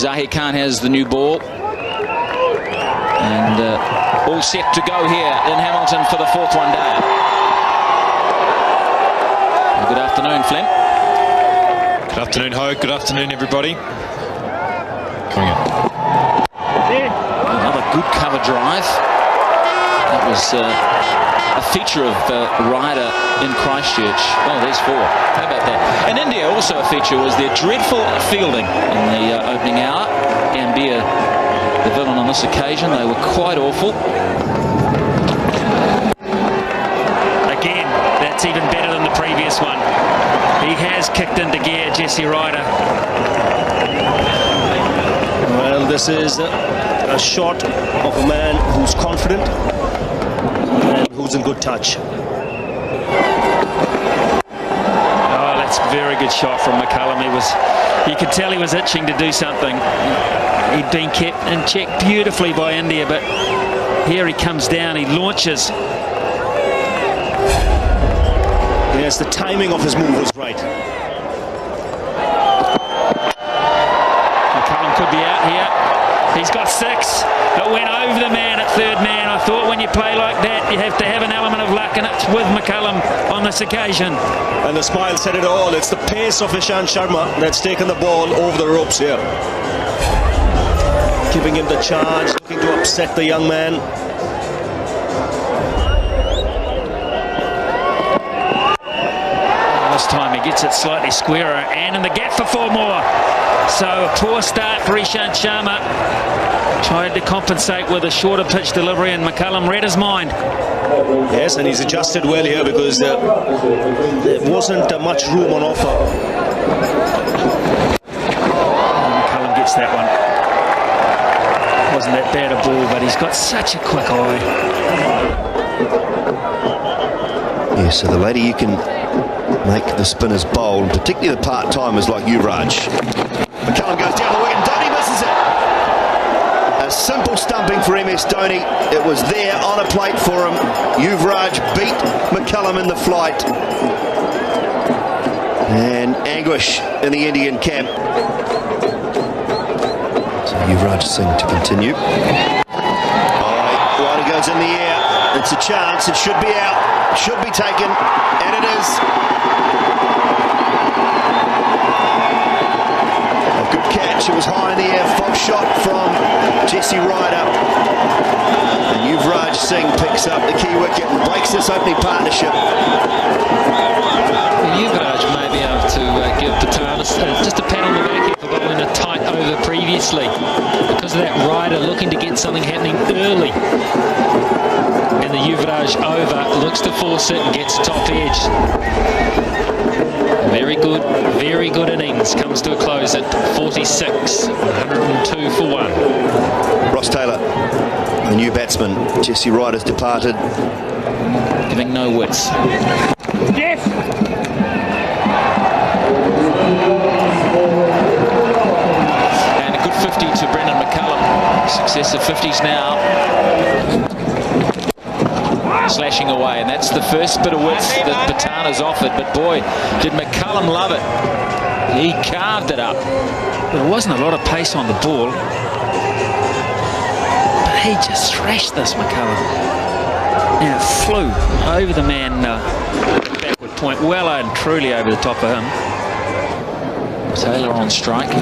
Zahir Khan has the new ball. And all set to go here in Hamilton for the fourth one down. Good afternoon, Flem. Good afternoon, Ho. Good afternoon, everybody. Coming up. Another good cover drive. That was a feature of Ryder in Christchurch. Oh, there's four. How about that? In India, also a feature was their dreadful fielding in the opening hour. Gambia, the villain on this occasion, they were quite awful. Again, that's even better than the previous one. He has kicked into gear, Jesse Ryder. Well, this is a shot of a man who's confident and who's in good touch. Oh, that's a very good shot from McCullum. You could tell he was itching to do something. He'd been kept in check beautifully by India, but here he comes down, he launches. Yes, the timing of his move was right. McCullum could be out here. He's got six. It went over the man at third man. I thought when you play like that, you have to have an element of luck, and it's with McCullum on this occasion. And the smile said it all. It's the pace of Ishant Sharma that's taken the ball over the ropes here. Giving him the charge, looking to upset the young man. This time he gets it slightly squarer and in the gap for four more. So a poor start for Ishant Sharma. Tried to compensate with a shorter pitch delivery, and McCullum read his mind. Yes, and he's adjusted well here because there wasn't much room on offer. McCullum gets that one. Wasn't that bad a ball, but he's got such a quick eye. Yeah, so the later you can make the spinners bold, particularly the part-timers like Yuvraj. McCullum goes down the wicket, Dhoni misses it. A simple stumping for MS Dhoni. It was there on a plate for him. Yuvraj beat McCullum in the flight. And anguish in the Indian camp. So Yuvraj Singh to continue. Ryder goes in the air. It's a chance. It should be out. Should be taken. And it is. A good catch. It was high in the air. False shot from Jesse Ryder. And Yuvraj Singh picks up the key wicket and breaks this opening partnership. Yuvraj may be able to give Patana just a pat on the back here for bowling a tight over previously. Because of that, Ryder looking to get something happening early. And the Yuvraj over looks to force it and gets top edge. Very good innings. Comes to a close at 46, 102 for one. Ross Taylor, the new batsman. Jesse Ryder's departed. Giving no wits. Yes! And a good 50 to Brendan McCullum. Successive 50s now. Slashing away, and that's the first bit of width that Patana's offered, but boy, did McCullum love it. He carved it up. There wasn't a lot of pace on the ball, but he just thrashed this, McCullum. Now it flew over the man backward point, well and truly over the top of him. Taylor on strike.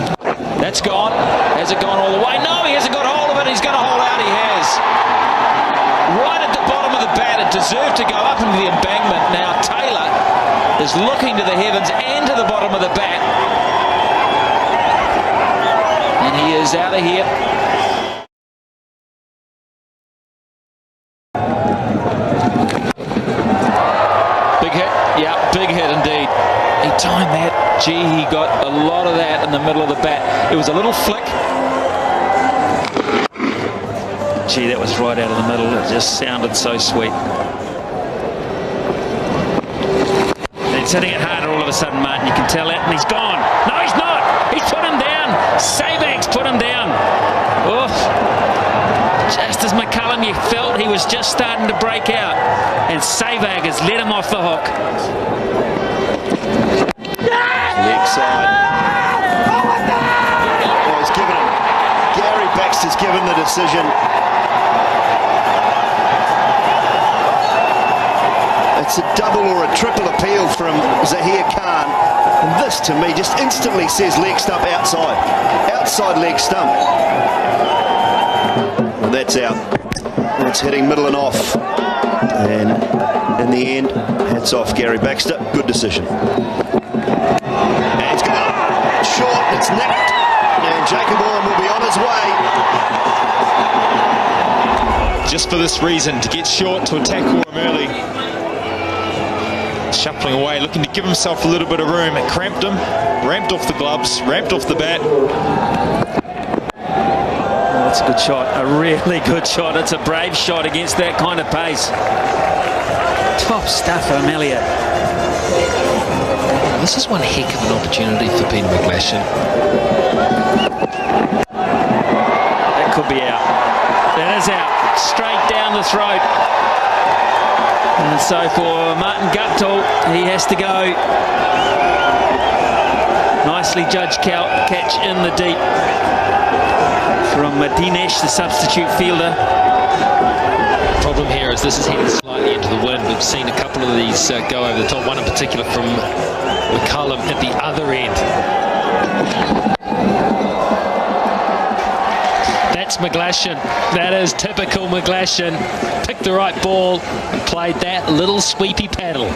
That's gone. Has it gone all the way? No, he hasn't got hold of it. He's going to hold out. He has. Right at the bottom of the bat, it deserved to go up into the embankment. Now Taylor is looking to the heavens and to the bottom of the bat. And he is out of here. Big hit. Yeah, big hit indeed. He timed that. Gee, he got a lot of that in the middle of the bat. It was a little flick. Gee, that was right out of the middle. It just sounded so sweet. It's hitting it harder all of a sudden, Martin. You can tell that, and he's gone. No, he's not. He's put him down. Savag's put him down. Oh. Just as McCullum, you felt he was just starting to break out, and Savag has let him off the hook. Leg side. Oh, he's given him Priest is given the decision. It's a double or a triple appeal from Zahir Khan. And this, to me, just instantly says leg stump outside. Outside leg stump. And that's out. That's hitting middle and off. And in the end, hats off Gary Baxter. Good decision. And it's gone. Short, it's nicked. And Jacob Oram will be on his way. Just for this reason, to get short, to attack Oram early. Shuffling away, looking to give himself a little bit of room. It cramped him, ramped off the gloves, ramped off the bat. Oh, that's a good shot, a really good shot. It's a brave shot against that kind of pace. Top stuff from Elliott. This is one heck of an opportunity for Peter McGlashan. That could be out. That is out. Straight down the throat. And so for Martin Guptill, he has to go. Nicely judged catch in the deep from Dinesh, the substitute fielder. The problem here is this is heading slightly into the wind. We've seen a couple of these go over the top, one in particular from McCullum at the other end. That's McGlashan. That is typical McGlashan. Picked the right ball and played that little sweepy paddle.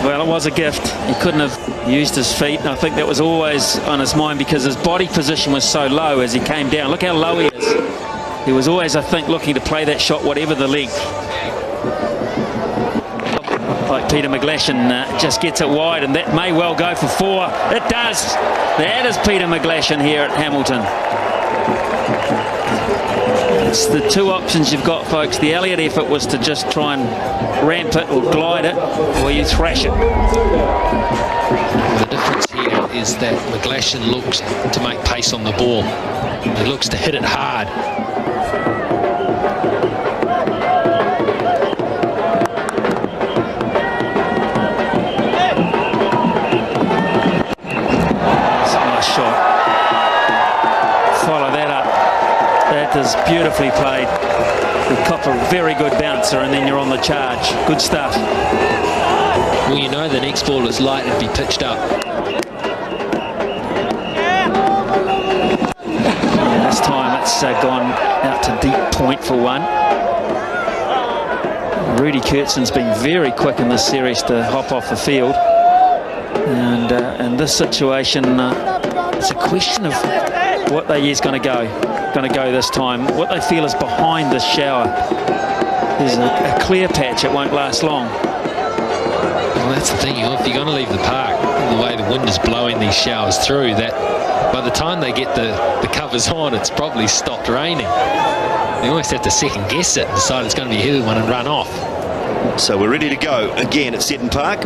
Well, it was a gift. He couldn't have used his feet, and I think that was always on his mind because his body position was so low as he came down. Look how low he is. He was always, I think, looking to play that shot whatever the length. Like Peter McGlashan just gets it wide, and that may well go for 4. It does. That is Peter McGlashan here at Hamilton. It's the two options you've got, folks. The Elliott effort was to just try and ramp it or glide it, or you thrash it. The difference here is that McGlashan looks to make pace on the ball. He looks to hit it hard. It's a nice shot. Follow that up. That is beautifully played. The copper, very good bouncer, and then you're on the charge. Good stuff. Well, you know the next ball is likely to be pitched up. And this time it's gone out to deep point for one. Rudy Kurtzen's been very quick in this series to hop off the field. And in this situation, it's a question of what they is going to go this time. What they feel is behind this shower. There's a clear patch. It won't last long. Well, that's the thing. If you're going to leave the park, the way the wind is blowing these showers through, that by the time they get the covers on, it's probably stopped raining. They almost have to second guess it and decide it's going to be a heavy one and run off. So we're ready to go again at Seton Park.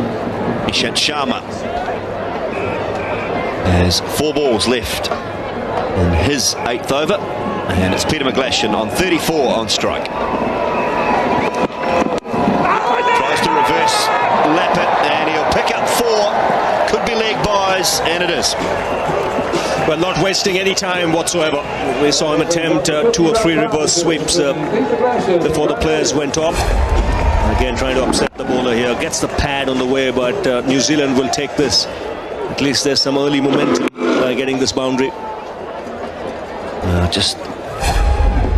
Ishant Sharma has 4 balls left in his 8th over, and it's Peter McGlashan on 34 on strike. Tries to reverse lap it, and he'll pick up 4. Could be leg buys, and it is. Well, not wasting any time whatsoever. We saw him attempt 2 or 3 reverse sweeps before the players went off. Again, trying to upset the bowler here. Gets the pad on the way, but New Zealand will take this. At least there's some early momentum by getting this boundary. Just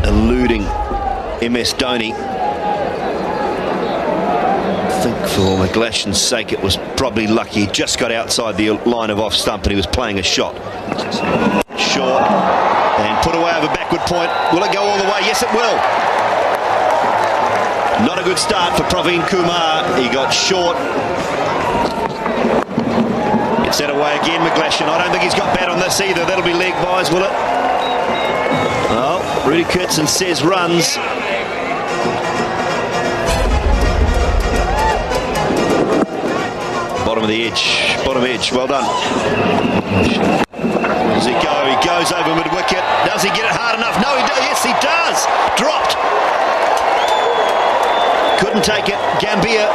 eluding MS Dhoni. I think for McGlashan's sake, it was probably lucky. He just got outside the line of off stump and he was playing a shot. Short and put away over backward point. Will it go all the way? Yes, it will. Not a good start for Praveen Kumar. He got short. Gets that away again, McGlashan. I don't think he's got bat on this either. That'll be leg buys, will it? Oh, Rudy Kurtzen says runs. Bottom of the edge. Bottom edge. Well done. Does he go? He goes over mid-wicket. Does he get it hard enough? No, he does. Yes, he does. Dropped. Couldn't take it. Gambier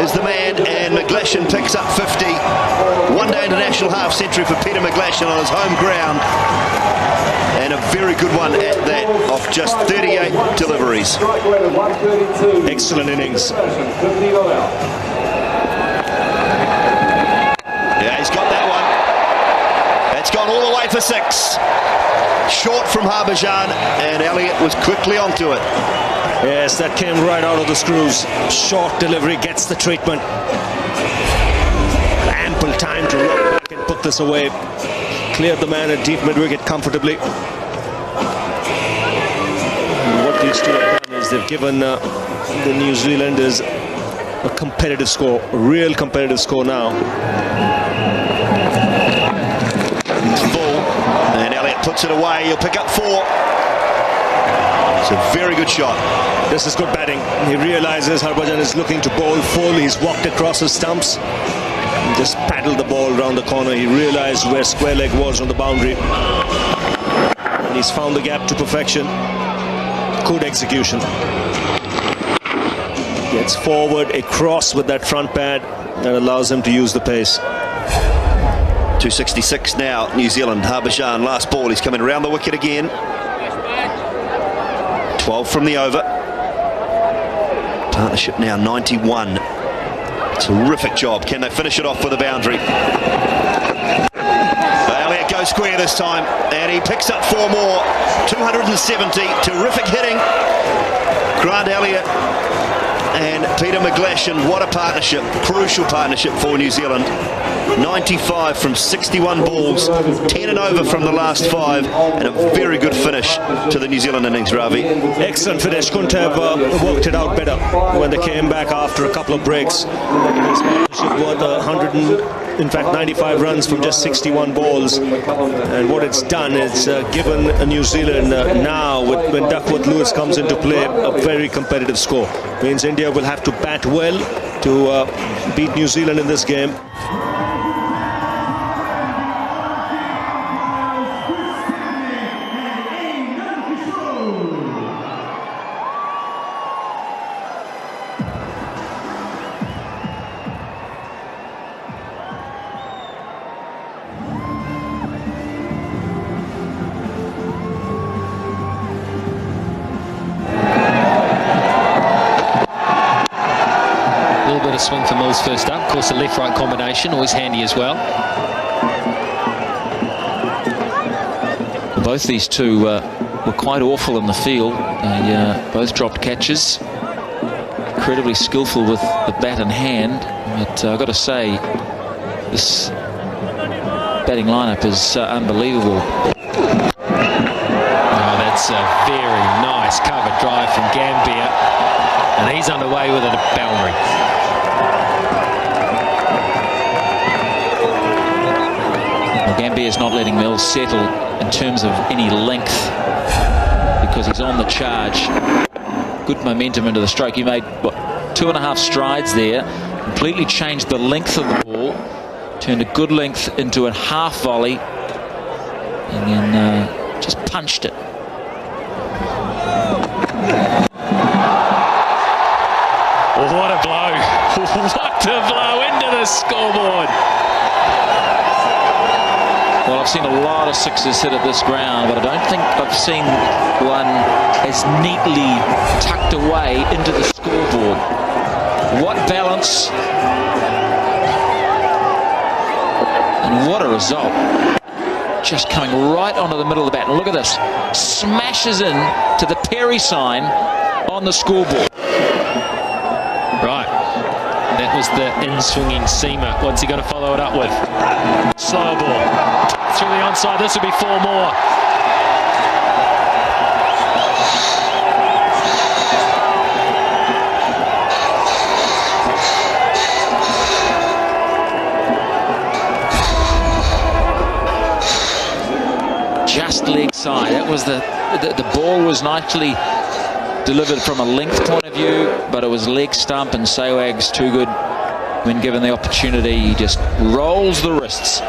is the man, and McGlashan picks up 50. One-day international half-century for Peter McGlashan on his home ground. And a very good one at that, of just 38 deliveries. Excellent innings. Yeah, he's got that one. That's gone all the way for 6. Short from Harbhajan, and Elliott was quickly onto it. Yes, that came right out of the screws. Short delivery gets the treatment. Ample time to roll back and put this away. Cleared the man at deep mid-wicket comfortably. And what these two have done is they've given the New Zealanders a competitive score, a real competitive score now. Full, and Elliott puts it away. He'll pick up 4. It's a very good shot. This is good batting. He realizes Harbhajan is looking to bowl full. He's walked across his stumps and just paddled the ball round the corner. He realized where square leg was on the boundary. And he's found the gap to perfection. Good execution. Gets forward across with that front pad that allows him to use the pace. 266 now, New Zealand. Harbhajan, last ball. He's coming around the wicket again. 12 from the over. Partnership now 91. Terrific job. Can they finish it off with a boundary? Elliott goes square this time, and he picks up 4 more. 270. Terrific hitting. Grant Elliott and Peter McGlashan. What a partnership. Crucial partnership for New Zealand. 95 from 61 balls, 10 and over from the last 5, and a very good finish to the New Zealand innings, Ravi. Excellent finish. Couldn't have worked it out better when they came back after a couple of breaks. This partnership worth 95 runs from just 61 balls. And what it's done is given New Zealand now, when Duckworth Lewis comes into play, a very competitive score. Means India will have to bat well to beat New Zealand in this game. Swing for Mills first up. Of course, the left-right combination, always handy as well. Both these two were quite awful in the field. They both dropped catches. Incredibly skillful with the bat in hand. But I've got to say, this batting lineup is unbelievable. Oh, that's a very nice cover drive from Gambier. And he's underway with a boundary. Gambier is not letting Mills settle in terms of any length because he's on the charge. Good momentum into the stroke. He made, what, 2.5 strides there. Completely changed the length of the ball. Turned a good length into a half volley. And then just punched it. What a blow. What a blow into the scoreboard. Well, I've seen a lot of sixes hit at this ground, but I don't think I've seen one as neatly tucked away into the scoreboard. What balance. And what a result. Just coming right onto the middle of the bat. And look at this. Smashes in to the Perry sign on the scoreboard. Right. That was the in-swinging seamer. What's he going to follow it up with? Slow ball. Through the onside. This will be 4 more. Just leg side. That was the ball was nicely delivered from a length point of view, but it was leg stump, and Sehwag's too good when given the opportunity. He just rolls the wrists.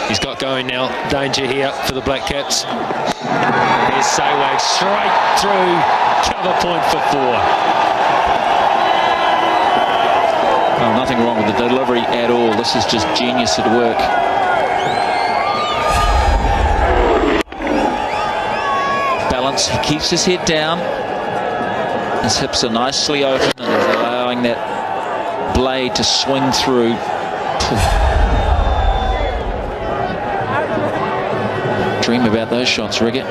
He's got going now. Danger here for the Black Caps. Here's Sehwag straight through. Cover point for 4. Oh, nothing wrong with the delivery at all. This is just genius at work. Balance. He keeps his head down. His hips are nicely open and is allowing that blade to swing through. Dream about those shots, Riggett.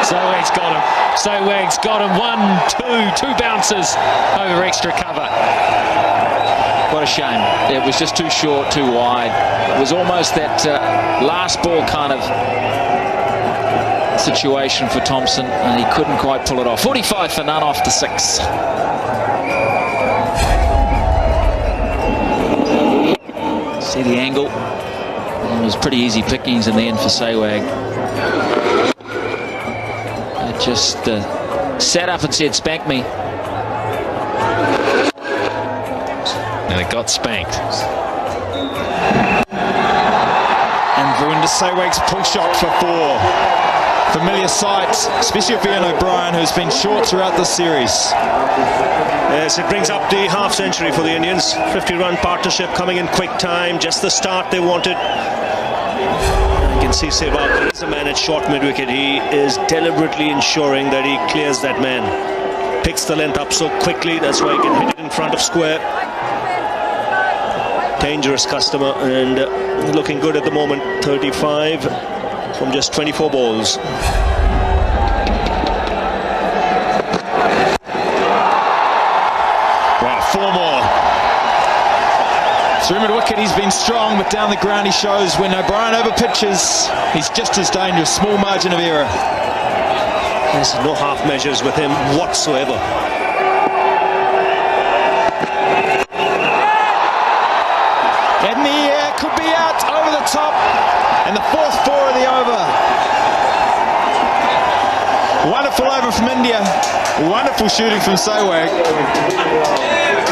Sowag's got him. Sowag's got him. 1, 2 bounces over extra cover. What a shame. It was just too short, too wide. It was almost that last ball kind of situation for Thompson, and he couldn't quite pull it off. 45 for none off the 6. See the angle? It was pretty easy pickings in the end for Sowag. It just sat up and said, "Spank me." And it got spanked. And Verinda Sowag's pull shot for 4. Familiar sight, especially for Ian O'Brien, who's been short throughout the series. Yes, it brings up the half century for the Indians. 50-run partnership coming in quick time, just the start they wanted. You can see Sehwag is a man at short mid-wicket. He is deliberately ensuring that he clears that man. Picks the length up so quickly, that's why he can hit it in front of square. Dangerous customer, and looking good at the moment. 35 from just 24 balls. Wow, 4 more. Through mid-wicket, he's been strong, but down the ground he shows when O'Brien over pitches, he's just as dangerous. Small margin of error. There's no half measures with him whatsoever. In the air, could be out over the top, and the 4th 4 of the over. Wonderful over from India. Wonderful shooting from Sehwag.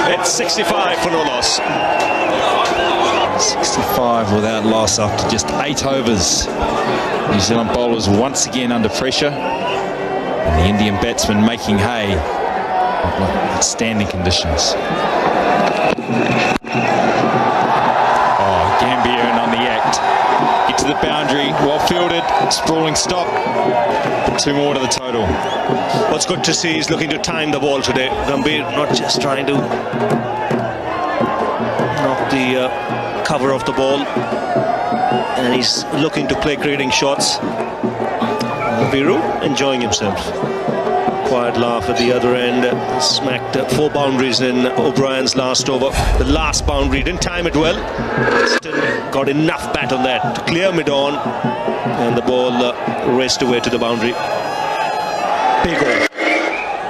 It's 65 for no loss. 65 without loss after just 8 overs. New Zealand bowlers once again under pressure, and the Indian batsmen making hay. Outstanding conditions. Gambier and on the act. Get to the boundary, well fielded, sprawling stop. 2 more to the total. What's good to see, he's looking to time the ball today. Gambhir not just trying to knock the cover off the ball, and he's looking to play creating shots. Viru enjoying himself. Quiet laugh at the other end. Smacked 4 boundaries in O'Brien's last over. The last boundary, didn't time it well. Still got enough bat on that to clear mid-on, and the ball raced away to the boundary. Big over.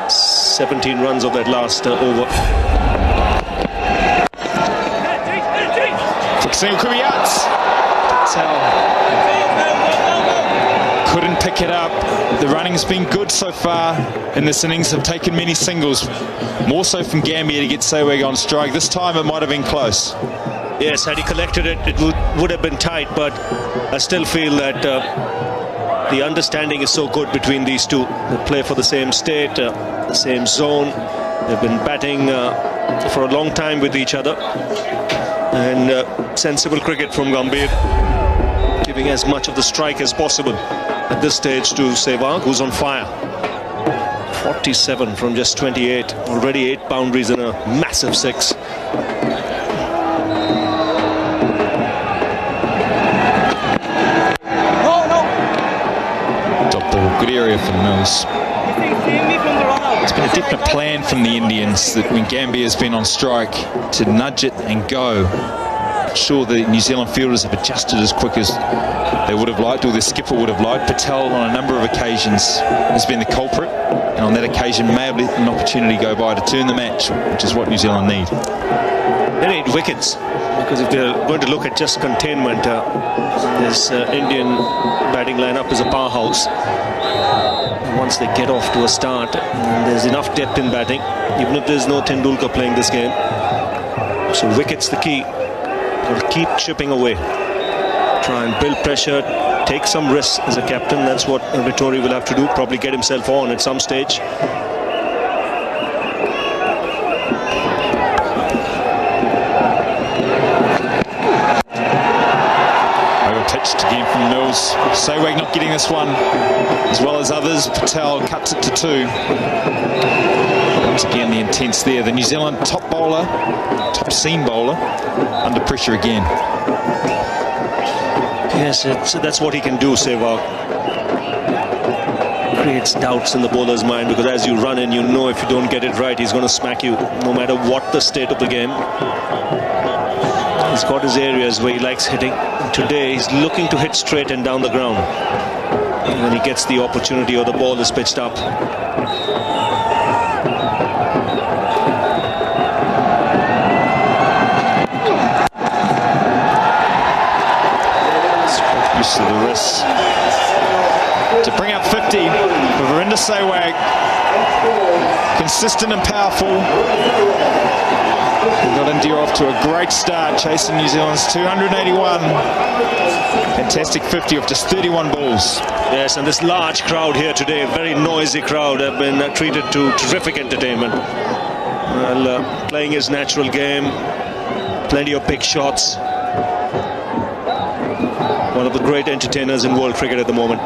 17 runs of that last over. Quick single could be out. Couldn't pick it up. The running's been good so far in this innings. Have taken many singles, more so from Gambier to get Sehwag on strike. This time it might have been close. Yes, had he collected it, it would have been tight, but I still feel that the understanding is so good between these two. They play for the same state, the same zone. They've been batting for a long time with each other, and sensible cricket from Gambhir, giving as much of the strike as possible at this stage to Sehwag, who's on fire. 47 from just 28, already 8 boundaries and a massive 6. Top ball, good area for Mills. It's been a definite plan from the Indians that when Gambier's been on strike to nudge it and go. Sure, the New Zealand fielders have adjusted as quick as they would have liked, or their skipper would have liked. Patel on a number of occasions has been the culprit, and on that occasion may have let an opportunity go by to turn the match, which is what New Zealand need. They need wickets, because if they're going to look at just containment, this Indian batting lineup is a powerhouse. Once they get off to a start, there's enough depth in batting, even if there's no Tendulkar playing this game. So wickets the key. Will keep chipping away, try and build pressure, take some risks as a captain. That's what Vittori will have to do, probably get himself on at some stage. again from Mills. Sehwag not getting this one as well as others. Patel cuts it to 2. Once again, the intense there. The New Zealand top bowler, top seam bowler, under pressure again. Yes, that's what he can do, Sehwag. Creates doubts in the bowler's mind, because as you run in, you know if you don't get it right, he's going to smack you, no matter what the state of the game. He's got his areas where he likes hitting. Today, he's looking to hit straight and down the ground. And when he gets the opportunity or the ball is pitched up. Use of the wrist to bring up 50 for Virender Sehwag. Consistent and powerful. We got India off to a great start, chasing New Zealand's 281. Fantastic 50 off just 31 balls. Yes, and this large crowd here today, a very noisy crowd, have been treated to terrific entertainment. Well, playing his natural game, plenty of big shots. One of the great entertainers in world cricket at the moment.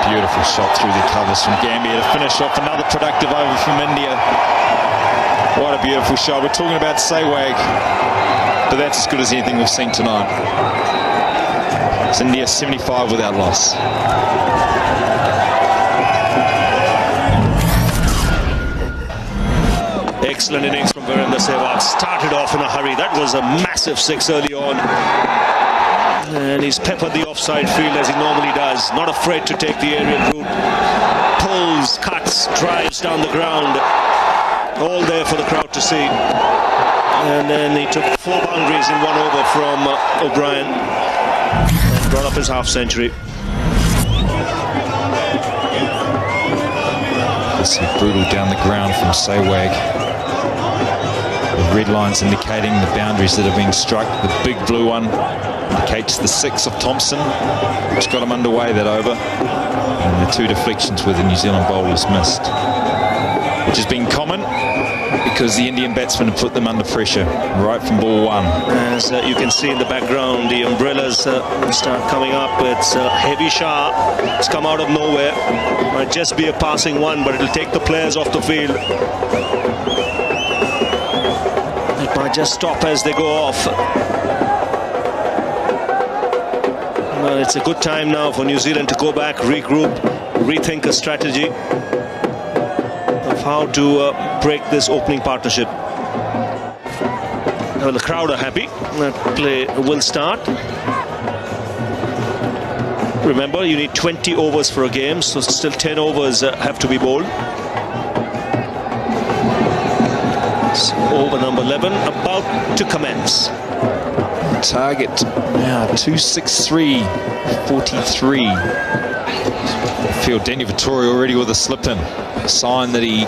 Beautiful shot through the covers from Gambia to finish off another productive over from India. What a beautiful shot. We're talking about Sehwag, but that's as good as anything we've seen tonight. It's India 75 without loss. Excellent innings from Virender Sehwag. Started off in a hurry. That was a massive 6 early on. And he's peppered the offside field as he normally does. Not afraid to take the aerial route. Pulls, cuts, drives down the ground. All there for the crowd to see. And then he took 4 boundaries in 1 over from O'Brien. And brought up his half-century. It's brutal down the ground from Sehwag. The red lines indicating the boundaries that have been struck. The big blue one indicates the 6 of Thompson, which got him underway that over. And the 2 deflections where the New Zealand bowlers missed, which has been common because the Indian batsmen have put them under pressure right from ball 1. As you can see in the background, the umbrellas start coming up. It's a heavy shower. It's come out of nowhere. Might just be a passing one, but it'll take the players off the field. It might just stop as they go off. Well, it's a good time now for New Zealand to go back, regroup, rethink a strategy of how to break this opening partnership. Well, the crowd are happy. That play will start. Remember, you need 20 overs for a game, so still 10 overs have to be bowled. So over number 11 about to commence. Target now 263.43. Field Danny Vittori already with a slip in. A sign that he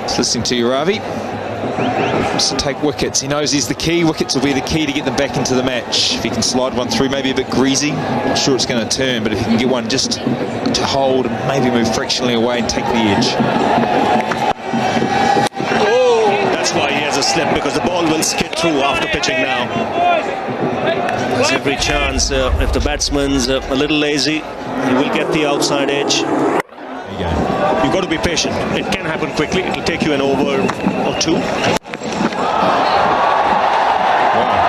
is listening to you, Ravi. Wants to take wickets. He knows he's the key. Wickets will be the key to get them back into the match. If he can slide one through, maybe a bit greasy. Not sure it's going to turn, but if he can get one just to hold and maybe move fractionally away and take the edge. That's why he has a slip, because the ball will skid through after pitching now. There's every chance if the batsman's a little lazy, he will get the outside edge. There you go. You've got to be patient. It can happen quickly. It'll take you an over or 2. Wow,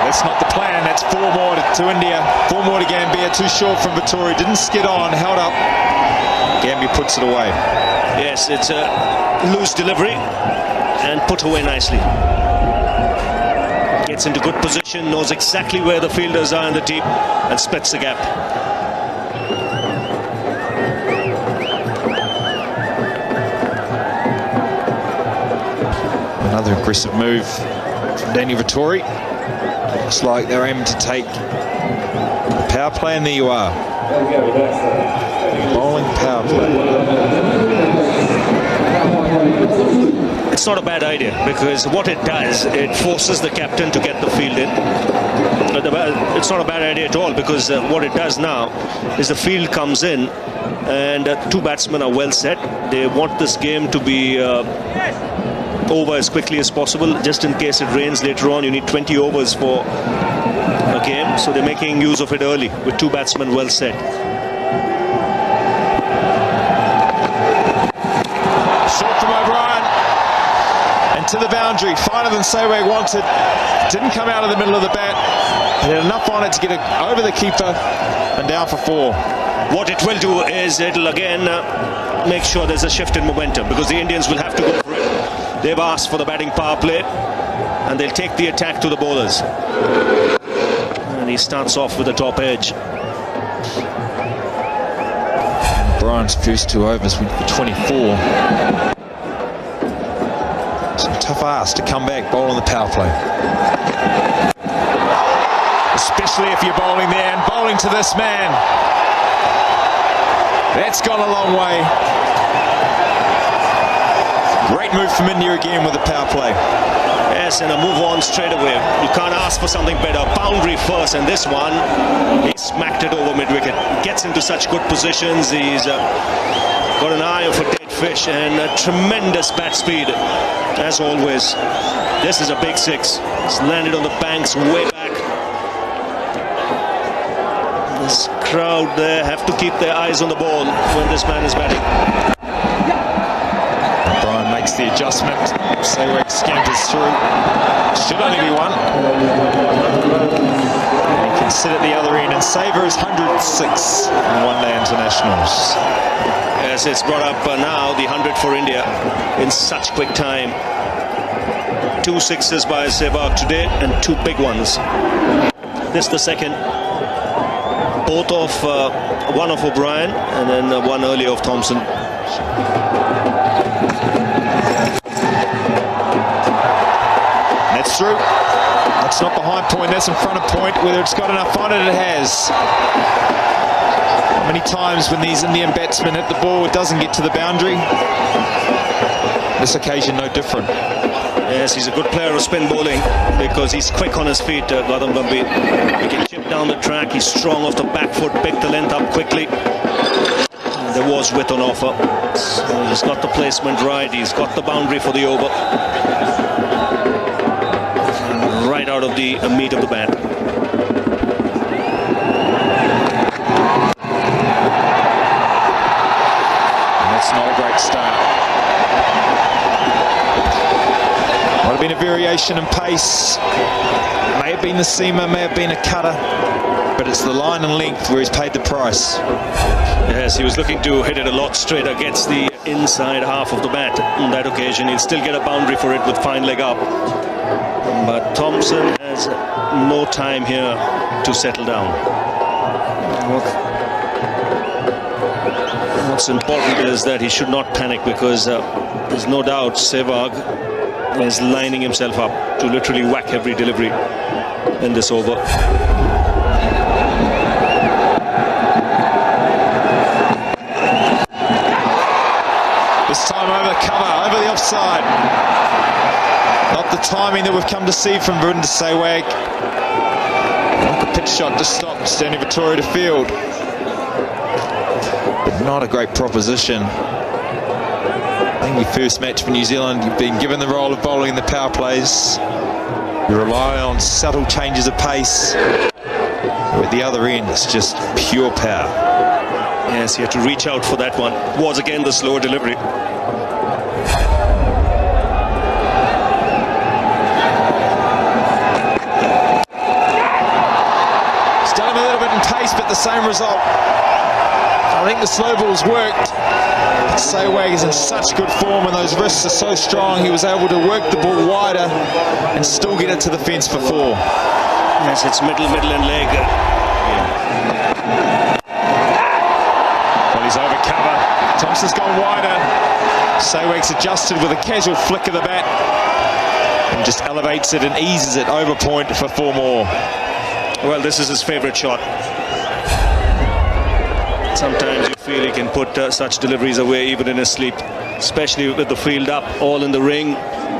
that's not the plan. That's 4 more to India. 4 more to Gambia. Too short from Vittori. Didn't skid on. Held up. Gambia puts it away. Yes, it's a loose delivery and put away nicely. Gets into good position, knows exactly where the fielders are in the deep, and splits the gap. Another aggressive move from Danny Vittori. Looks like they're aiming to take the power play, and there you are. Bowling power play. It's not a bad idea, because what it does, it forces the captain to get the field in. it's not a bad idea at all, because what it does now is the field comes in and two batsmen are well set. They want this game to be over as quickly as possible, just in case it rains later on. You need 20 overs for a game, so they're making use of it early with two batsmen well set. Short from O'Brien and to the boundary, finer than Sehwag wanted. Didn't come out of the middle of the bat. He had enough on it to get it over the keeper and down for 4. What it will do is it'll again make sure there's a shift in momentum, because the Indians will have to go for it. They've asked for the batting power play, and they'll take the attack to the bowlers. And he starts off with the top edge. Brian's first 2 overs went for 24. It's a tough ask to come back, bowl on the power play. Especially if you're bowling there and bowling to this man. That's gone a long way. Great move from India again with the power play. Yes, and a move on straight away. You can't ask for something better. Boundary first, and this one, he smacked it over mid-wicket. Gets into such good positions. He's got an eye for dead fish and a tremendous bat speed, as always. This is a big 6. It's landed on the banks way back. This crowd there have to keep their eyes on the ball when this man is batting. Brian makes the adjustment. Sehwag scampers through. Should only be 1. And he can sit at the other end and savour his 106 in one-day internationals. Yes, it's brought up now the 100 for India in such quick time. 2 sixes by Sehwag today and 2 big ones. This the second. Both of one of O'Brien and then one earlier of Thompson. That's through. That's not behind point, that's in front of point. Whether it's got enough on it, it has. Many times when these Indian batsmen hit the ball, it doesn't get to the boundary. This occasion, no different. Yes, he's a good player of spin bowling because he's quick on his feet, Gautam Gambhir. He can chip down the track, he's strong off the back foot, pick the length up quickly. And there was width on offer. So he's got the placement right, he's got the boundary for the over. And right out of the meat of the bat. And that's not a great start. Might have been a variation in pace. May have been the seamer, may have been a cutter, but it's the line and length where he's paid the price. Yes, he was looking to hit it a lot straighter, gets the inside half of the bat on that occasion. He'll still get a boundary for it with fine leg up. But Thompson has no time here to settle down. What's important is that he should not panic, because there's no doubt Sehwag is lining himself up to literally whack every delivery in this over. This time over cover, over the offside. Not the timing that we've come to see from Virender Sehwag. The pitch shot just stopped, Stanley Vittoria to field. But not a great proposition. I think your first match for New Zealand, you've been given the role of bowling in the power plays. You rely on subtle changes of pace. At the other end, it's just pure power. Yes, he had to reach out for that one. Was again the slower delivery. Still a little bit in pace, but the same result. I think the slow ball's worked. Sehwag is in such good form and those wrists are so strong, he was able to work the ball wider and still get it to the fence for 4. Yes, it's middle and leg. Well, he's over cover. Thompson's gone wider. Sehwag's adjusted with a casual flick of the bat and just elevates it and eases it over point for 4 more. Well, this is his favourite shot. Sometimes you feel he can put such deliveries away even in his sleep. especially with the field up, all in the ring.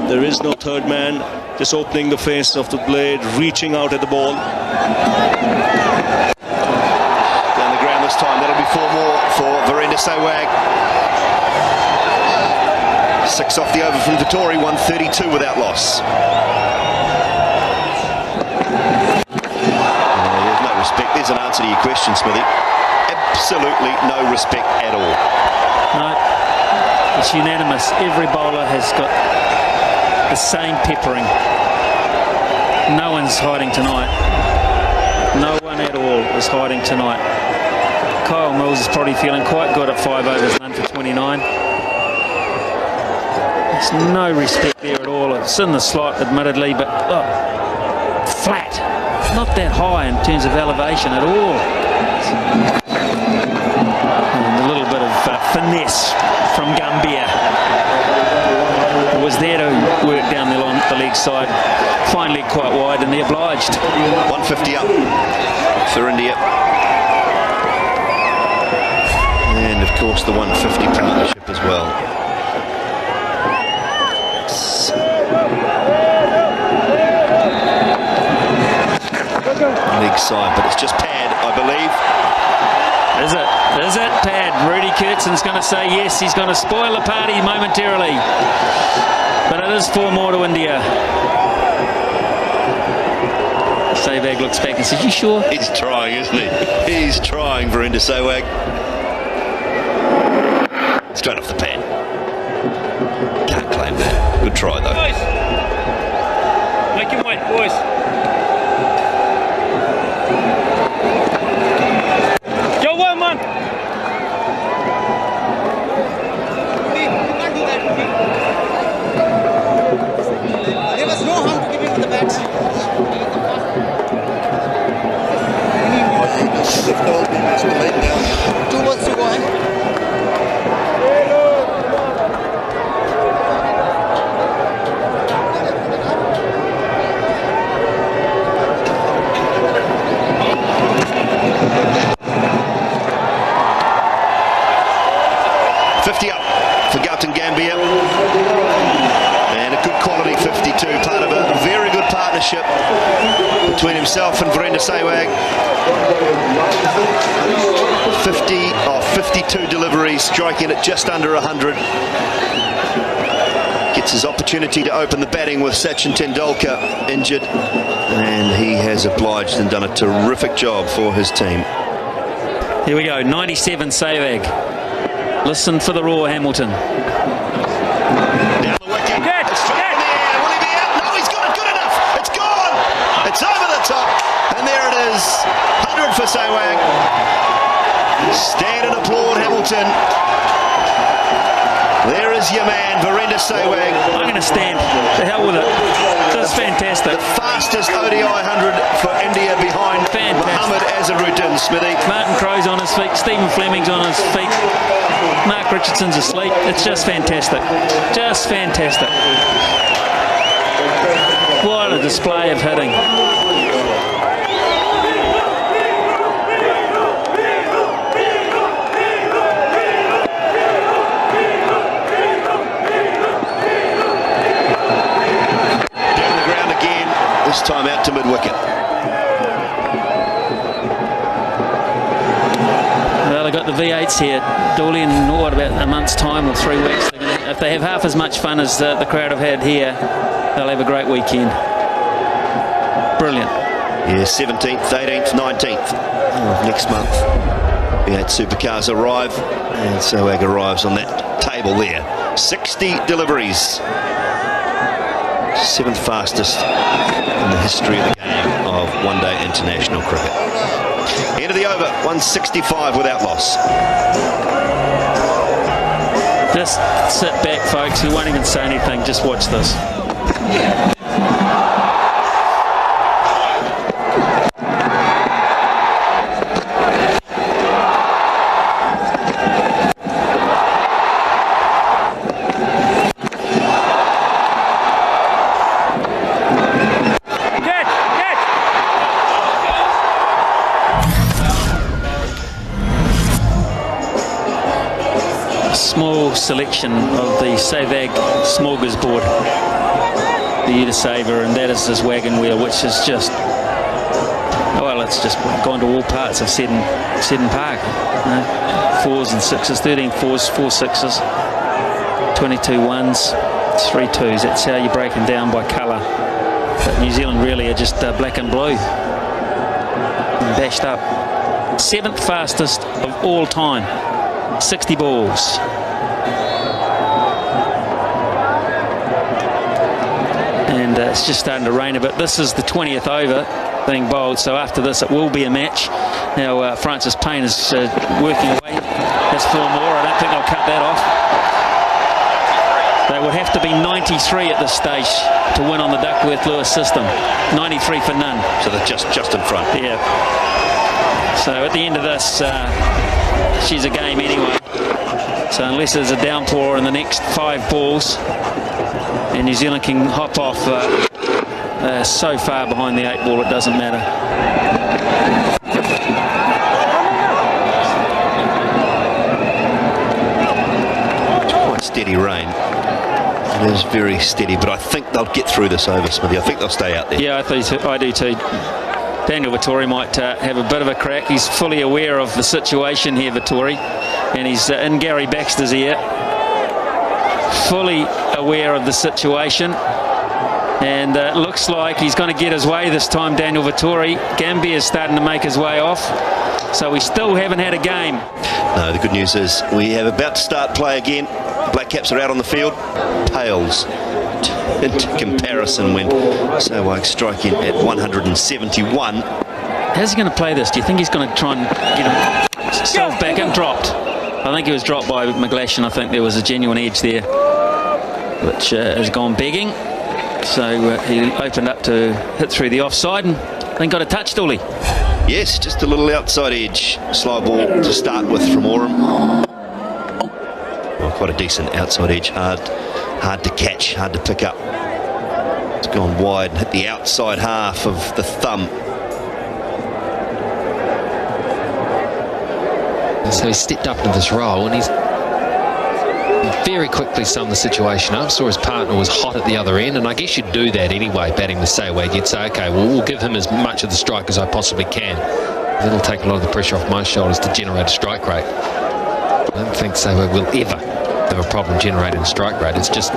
There is no third man, just opening the face of the blade, reaching out at the ball. Down the ground this time. That'll be 4 more for Virender Sehwag. 6 off the over from Vittori, 132 without loss. There's no respect. There's an answer to your question, Smithy. Absolutely no respect at all. No, it's unanimous. Every bowler has got the same peppering. No one's hiding tonight. No one at all is hiding tonight. Kyle Mills is probably feeling quite good at 5 overs, none for 29. There's no respect there at all. It's in the slot, admittedly, but look, flat. Not that high in terms of elevation at all. And a little bit of finesse from Gambia was there to work down the leg side. Finally quite wide, and they obliged. 150 up for India. And of course the 150 partnership as well. Leg side, but it's just pad, I believe. Is it? Is it pad? Rudy Kirkson's going to say yes. He's going to spoil the party momentarily. But it is 4 more to India. Sehwag looks back and says, "You sure?" He's trying, isn't he? He's trying, Virender Sehwag. Straight off the pad. Can't claim that. Good try, though. Boys. Make him wait, boys. Yo, one man. There was no harm to give him the bats. Two balls to go, eh? Gambia, and a good quality 52, part of a very good partnership between himself and Virender Sehwag. 52 deliveries, striking at just under 100. Gets his opportunity to open the batting with Sachin Tendulkar injured, and he has obliged and done a terrific job for his team. Here we go, 97 Sehwag. Listen for the roar, Hamilton. Down the wicket. It's straight in the air. Will he be out? No, he's got it. Good enough. It's gone. It's over the top. And there it is. 100 for Sehwag. Stand and applaud, Hamilton. There is your man, Virender Sehwag. I'm going to stand. The hell with it. This is fantastic. The fastest ODI 100 for India behind Mohammad Azharuddin, Smithy. Martin Crowe's on his feet. Stephen Fleming's on his feet. Mark Richardson's asleep. It's just fantastic. Just fantastic. What a display of hitting. This time out to mid-wicket. Well, they've got the V8s here. Dooley in what, about a month's time or 3 weeks. If they have half as much fun as the crowd have had here, they'll have a great weekend. Brilliant. Yeah, 17th, 18th, 19th of next month. V8 supercars arrive, and Sehwag arrives on that table there. 60 deliveries. 7th fastest in the history of the game of one-day international cricket. End of the over, 165 without loss. Just sit back, folks. You won't even say anything. Just watch this. selection of the Savag smorgasbord for you to savour, and that is this wagon wheel, which is just, well, it's just gone to all parts of Seddon Park. You know, 4s and 6s, 13 4s, 4 6s, 22 1s, 3 2s. That's how you break them down by colour. But New Zealand really are just black and blue. And bashed up. 7th fastest of all time. 60 balls. And it's just starting to rain a bit. This is the 20th over being bowled, so after this it will be a match. Now Francis Payne is working away. That's 4 more. I don't think they'll cut that off. They would have to be 93 at this stage to win on the Duckworth-Lewis system. 93 for none. So they're just in front. Yeah. So at the end of this, she's a game anyway. So unless there's a downpour in the next 5 balls, and New Zealand can hop off so far behind the 8 ball, it doesn't matter. Quite steady rain. It is very steady, but I think they'll get through this over, Smithy. I think they'll stay out there. Yeah, I do too. Daniel Vettori might have a bit of a crack. He's fully aware of the situation here, Vettori, and he's in Gary Baxter's ear. Fully aware of the situation, and it looks like he's going to get his way this time, Daniel Vettori. Gambia's starting to make his way off, so we still haven't had a game. No, the good news is we have about to start play again. Black Caps are out on the field. Pales into comparison when Savag striking at 171. How's he going to play this? Do you think he's going to try and get himself back in? Dropped. I think he was dropped by McGlash, and I think there was a genuine edge there, which has gone begging. So he opened up to hit through the offside and then got a touch, Dooley. Yes, just a little outside edge. Slow ball to start with from Oram. Well, quite a decent outside edge. Hard to catch, hard to pick up. It's gone wide and hit the outside half of the thumb. So he stepped up into this role, and he's very quickly summed the situation up. Saw his partner was hot at the other end, and I guess you'd do that anyway, batting with Savag. You'd say, okay, well, we'll give him as much of the strike as I possibly can. That'll take a lot of the pressure off my shoulders to generate a strike rate. I don't think Savag will ever have a problem generating a strike rate. It's just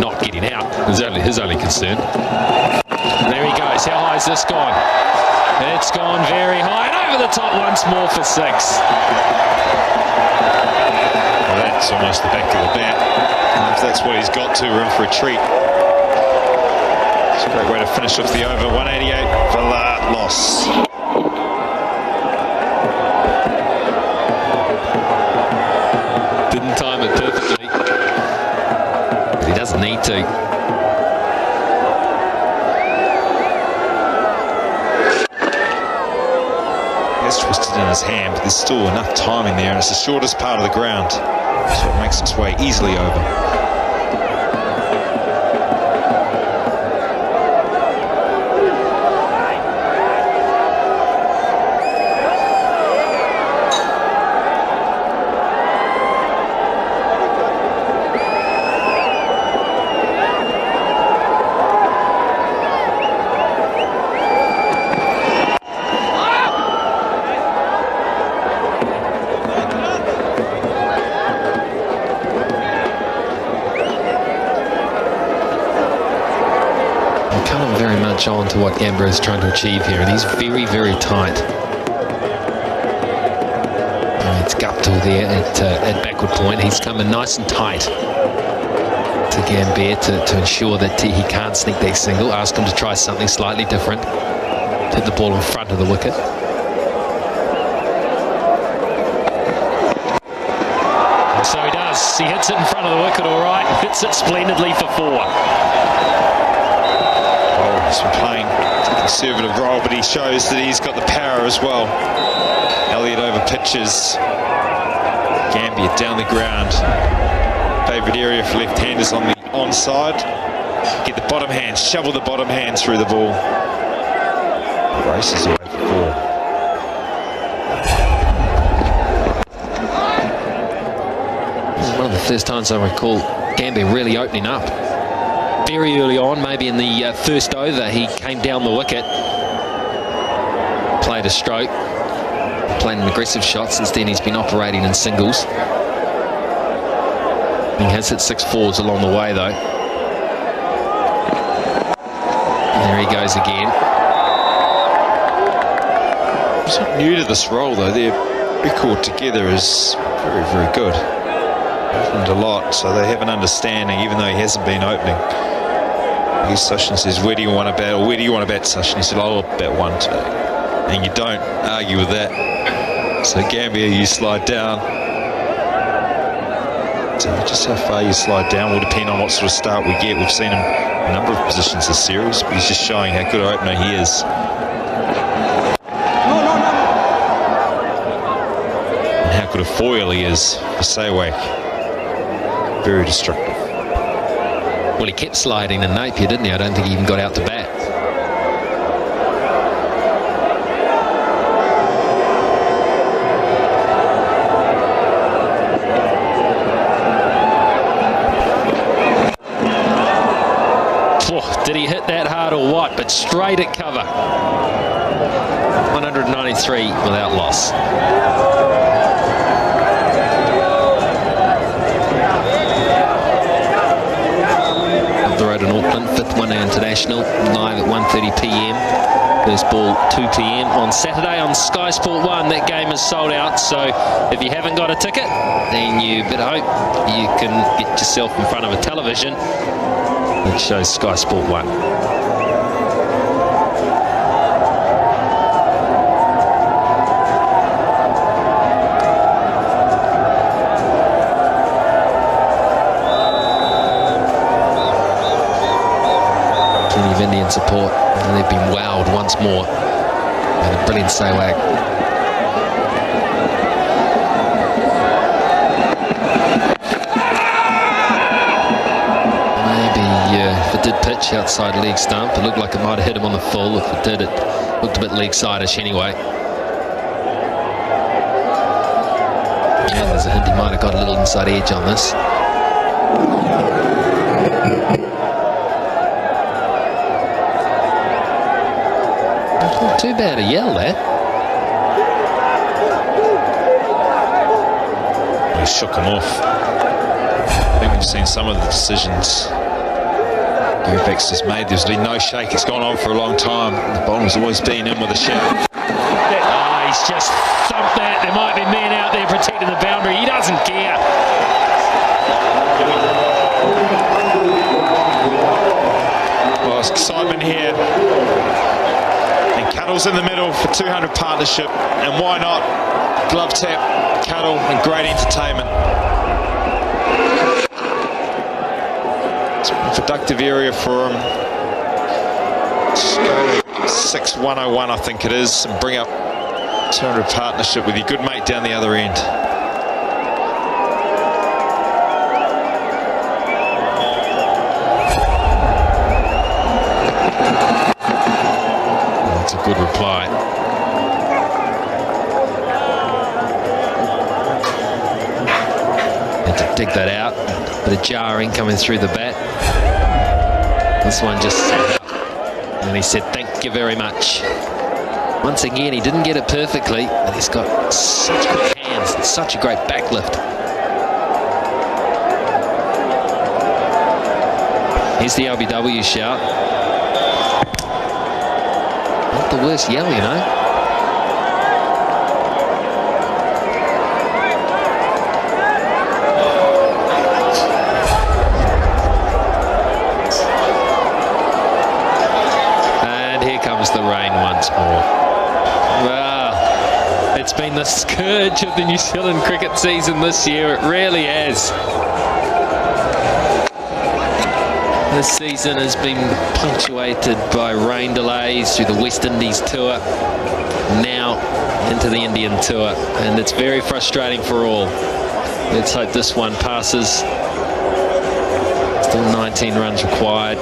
not getting out. It's only his only concern. There he goes. How high has this gone? It's gone very high and over the top once more for 6. Well, that's almost the back of the bat. If that's what he's got to, we're in for a treat. It's a great way to finish off the over. 188 for that loss. Didn't time it perfectly. But he doesn't need to. It's twisted in his hand, but there's still enough time in there, and it's the shortest part of the ground, so it makes its way easily over. On to what Gambler is trying to achieve here, and he's very, very tight. And it's Guptill there at backward point. He's coming nice and tight to Gambier to ensure that he can't sneak that single. Ask him to try something slightly different. Hit the ball in front of the wicket. And so he does. He hits it in front of the wicket, all right. Hits it splendidly for 4. He's been playing a conservative role, but he shows that he's got the power as well. Elliott over pitches. Gambier down the ground. Favourite area for left-handers on the onside. Get the bottom hand, shovel the bottom hand through the ball. Races away for 4. one of the first times I recall Gambia really opening up. Very early on, maybe in the first over, he came down the wicket, played a stroke, played an aggressive shot. Since then, he's been operating in singles. He has hit 6 fours along the way, though. And there he goes again. He's not new to this role, though. Their record together is very, very good. Opened a lot, so they have an understanding, even though he hasn't been opening. I guess Sachin says, where do you want to bat, or where do you want to bat, Sachin? He said, I'll bat one today. And you don't argue with that. So Gambia, you slide down. So just how far you slide down will depend on what sort of start we get. We've seen him in a number of positions this series, but he's just showing how good an opener he is. And how good a foil he is for Sehwag. Very destructive. Well, he kept sliding in Napier, didn't he? I don't think he even got out to bat. Did he hit that hard or what? But straight at cover. 193 without loss. Up the road in Auckland, 5th One Day International, live at 1:30 p.m. First ball 2 p.m. on Saturday on Sky Sport 1. That game is sold out, so if you haven't got a ticket, then you better hope you can get yourself in front of a television that shows Sky Sport 1. Plenty of Indian support, and they've been wowed once more. And a brilliant Sehwag. If it did pitch outside leg stump, it looked like it might have hit him on the full. If it did, it looked a bit leg side-ish anyway. Yeah, there's a hint he might have got a little inside edge on this. Not too bad a yell there. He shook him off. I think we've seen some of the decisions Gary Baxter's made. There's been no shake. It's gone on for a long time. The bowler's always been in with a shout. Oh, he's just thumped that. There might be men out there protecting the boundary. He doesn't care. Well, it's excitement here. And Cuddle's in the middle for 200 partnership. And why not? Glove tap, Cuddle, and great entertainment. Productive area for him. 6-101 I think it is, and bring up 200 partnership with your good mate down the other end. That's a good reply. Had to dig that out. Bit of jarring coming through the bat. This one just sat up, and he said, thank you very much. Once again, he didn't get it perfectly, but he's got such quick hands and such a great backlift. Here's the LBW shout. Not the worst yell, you know. The rain once more. Well, it's been the scourge of the New Zealand cricket season this year. It really has. This season has been punctuated by rain delays through the West Indies tour, now into the Indian tour, and it's very frustrating for all. Let's hope this one passes. Still 19 runs required.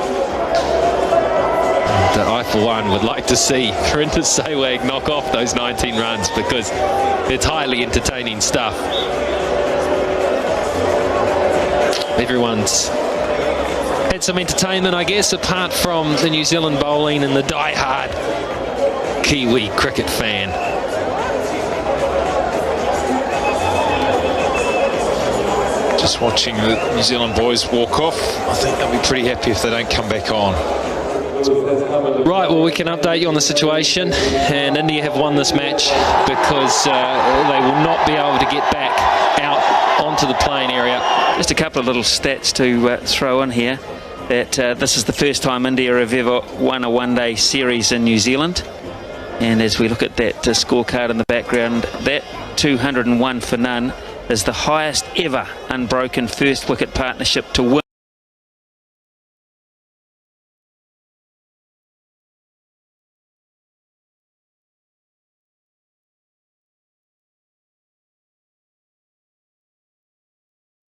That I, for one, would like to see Karinder Sehwag knock off those 19 runs, because it's highly entertaining stuff. everyone's had some entertainment, I guess, apart from the New Zealand bowling and the die-hard Kiwi cricket fan. Just watching the New Zealand boys walk off, I think they'll be pretty happy if they don't come back on. Right, well, we can update you on the situation, and India have won this match because they will not be able to get back out onto the playing area. Just a couple of little stats to throw in here. That this is the first time India have ever won a one-day series in New Zealand. And as we look at that scorecard in the background, that 201 for none is the highest ever unbroken first wicket partnership to win.